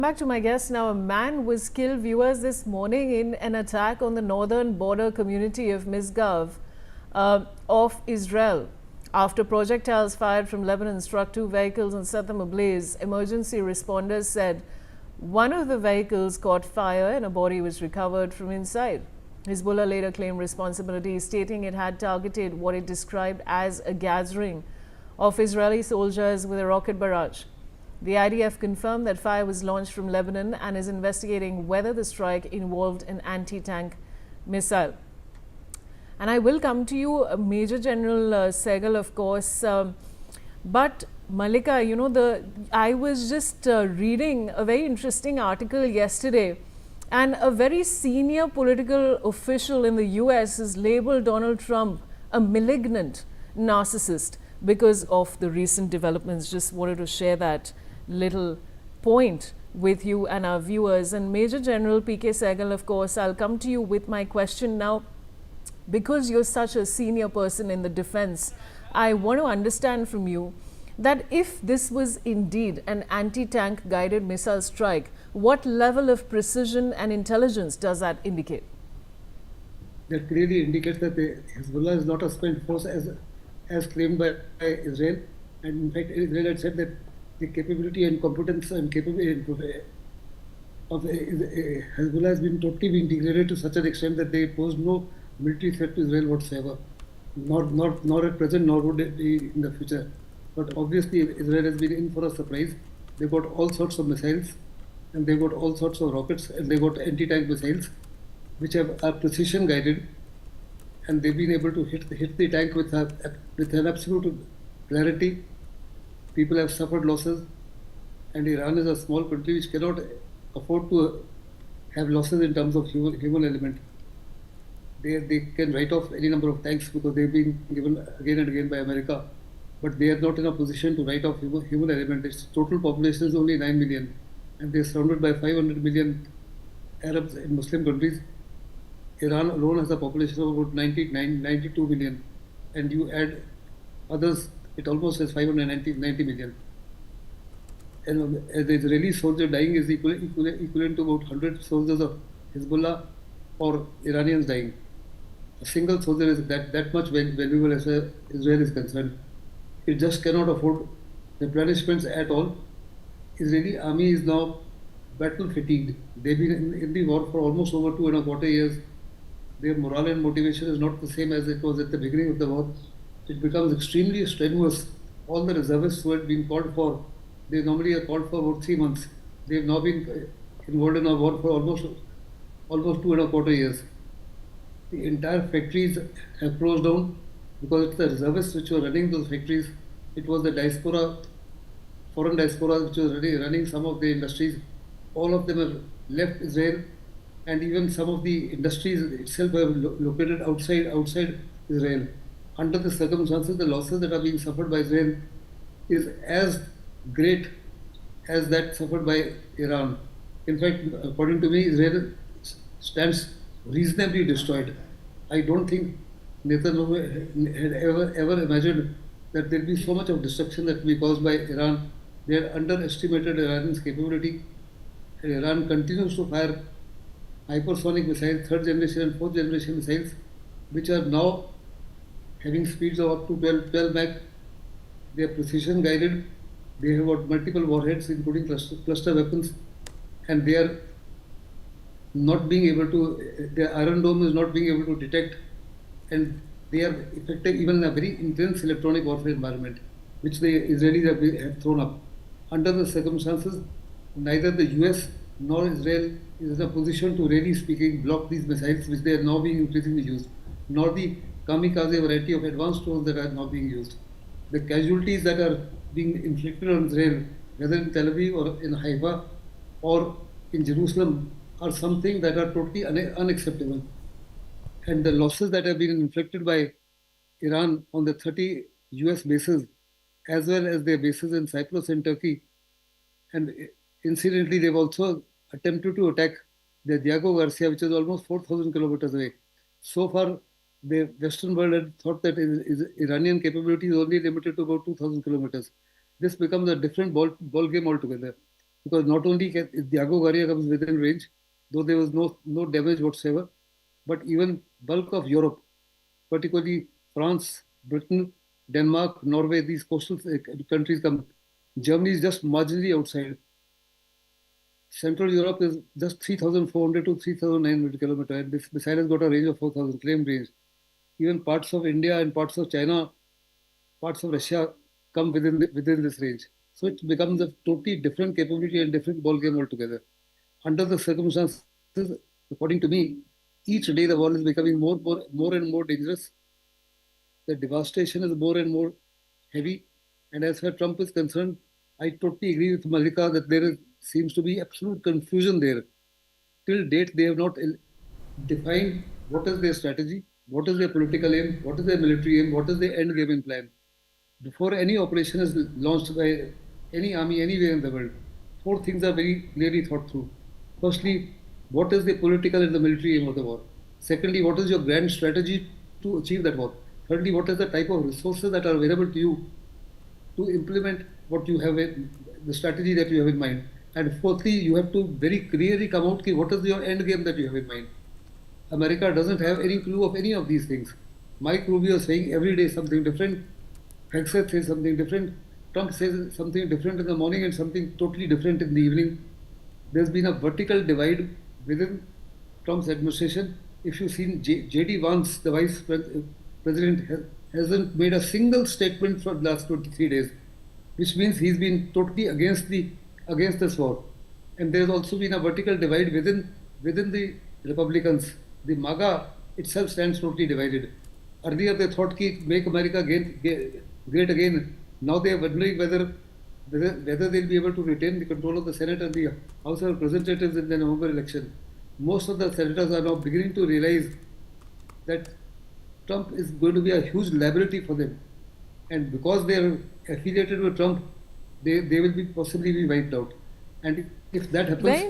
Back to my guest now. A man was killed, viewers, this morning in an attack on the northern border community of Misgav of Israel. After projectiles fired from Lebanon struck two vehicles and set them ablaze, emergency responders said one of the vehicles caught fire and a body was recovered from inside. Hezbollah later claimed responsibility, stating it had targeted what it described as a gathering of Israeli soldiers with a rocket barrage. The IDF confirmed that fire was launched from Lebanon and is investigating whether the strike involved an anti-tank missile. And I will come to you, Major General Sehgal, of course. But Malika, I was just reading a very interesting article yesterday, and a very senior political official in the US has labeled Donald Trump a malignant narcissist because of the recent developments. Just wanted to share that little point with you and our viewers. And Major General P.K. Sehgal, of course, I'll come to you with my question now. Because you're such a senior person in the defense, I want to understand from you that if this was indeed an anti-tank guided missile strike, what level of precision and intelligence does that indicate? That clearly indicates that the Hezbollah is not a spent force as claimed by Israel. And in fact, Israel had said that the capability and competence and capability of Hezbollah has been totally degraded to such an extent that they pose no military threat to Israel whatsoever, nor at present, nor would it be in the future. But obviously, Israel has been in for a surprise. They got all sorts of missiles, and they got all sorts of rockets, and they got anti-tank missiles, which are precision guided, and they've been able to hit the tank with an absolute clarity. People have suffered losses, and Iran is a small country which cannot afford to have losses in terms of human element. They can write off any number of tanks because they've been given again and again by America, but they are not in a position to write off human element. Its total population is only 9 million, and they're surrounded by 500 million Arabs in Muslim countries. Iran alone has a population of about 92 million, and you add others, it almost has 590 million. And the Israeli soldier dying is equivalent to about 100 soldiers of Hezbollah or Iranians dying. A single soldier is that much valuable as Israel is concerned. It just cannot afford replenishments at all. Israeli army is now battle fatigued. They've been in the war for almost over 2.25 years. Their morale and motivation is not the same as it was at the beginning of the war. It becomes extremely strenuous. All the reservists who had been called for, they normally are called for about 3 months. They've now been involved in a war for almost 2.25 years. The entire factories have closed down because it's the reservists which were running those factories. It was the diaspora, foreign diaspora, which was running some of the industries. All of them have left Israel, and even some of the industries itself have located outside Israel. Under the circumstances, the losses that are being suffered by Israel is as great as that suffered by Iran. In fact, according to me, Israel stands reasonably destroyed. I don't think Netanyahu had ever imagined that there'll be so much of destruction that will be caused by Iran. They had underestimated Iran's capability, and Iran continues to fire hypersonic missiles, third generation and fourth generation missiles, which are now having speeds of up to 12 Mach. They are precision guided. They have got multiple warheads, including cluster weapons, and they are not being able to, the Iron Dome is not being able to detect, and they are effective even in a very intense electronic warfare environment, which the Israelis have thrown up. Under the circumstances, neither the US nor Israel is in a position to, really speaking, block these missiles, which they are now being increasingly used, nor the kamikaze variety of advanced drones that are now being used. The casualties that are being inflicted on Israel, whether in Tel Aviv or in Haifa or in Jerusalem, are something that are totally unacceptable. And the losses that have been inflicted by Iran on the 30 US bases, as well as their bases in Cyprus and Turkey, and incidentally, they've also attempted to attack the Diego Garcia, which is almost 4,000 kilometers away. So far, the Western world had thought that Iranian capability is only limited to about 2,000 kilometers. This becomes a different ball game altogether. because not only if the Ago area comes within range, though there was no damage whatsoever, but even bulk of Europe, particularly France, Britain, Denmark, Norway, these coastal countries come. Germany is just marginally outside. Central Europe is just 3,400 to 3,900 kilometers, and this missile has got a range of 4,000 claim range. Even parts of India and parts of China, parts of Russia come within this range. So it becomes a totally different capability and different ball game altogether. Under the circumstances, according to me, each day the war is becoming more and more dangerous. The devastation is more and more heavy. And as far as Trump is concerned, I totally agree with Malika that seems to be absolute confusion there. Till date, they have not defined what is their strategy, what is their political aim, what is their military aim, what is their end game and plan. Before any operation is launched by any army anywhere in the world, four things are very clearly thought through. Firstly, what is the political and the military aim of the war? Secondly, what is your grand strategy to achieve that war? Thirdly, what is the type of resources that are available to you to implement what you have, the strategy that you have in mind? And fourthly, you have to very clearly come out what is your end game that you have in mind. America doesn't have any clue of any of these things. Mike Rubio is saying every day something different. Hexet says something different. Trump says something different in the morning and something totally different in the evening. There's been a vertical divide within Trump's administration. If you've seen J.D. Vance, the vice president, hasn't made a single statement for the last 23 days, which means he's been totally against this war. And there's also been a vertical divide within the Republicans. The MAGA itself stands totally divided. Earlier they thought make America great again. Now they are wondering whether they'll be able to retain the control of the Senate and the House of Representatives in the November election. Most of the senators are now beginning to realize that Trump is going to be a huge liability for them. And because they are affiliated with Trump, they will possibly be wiped out. And if that happens, Very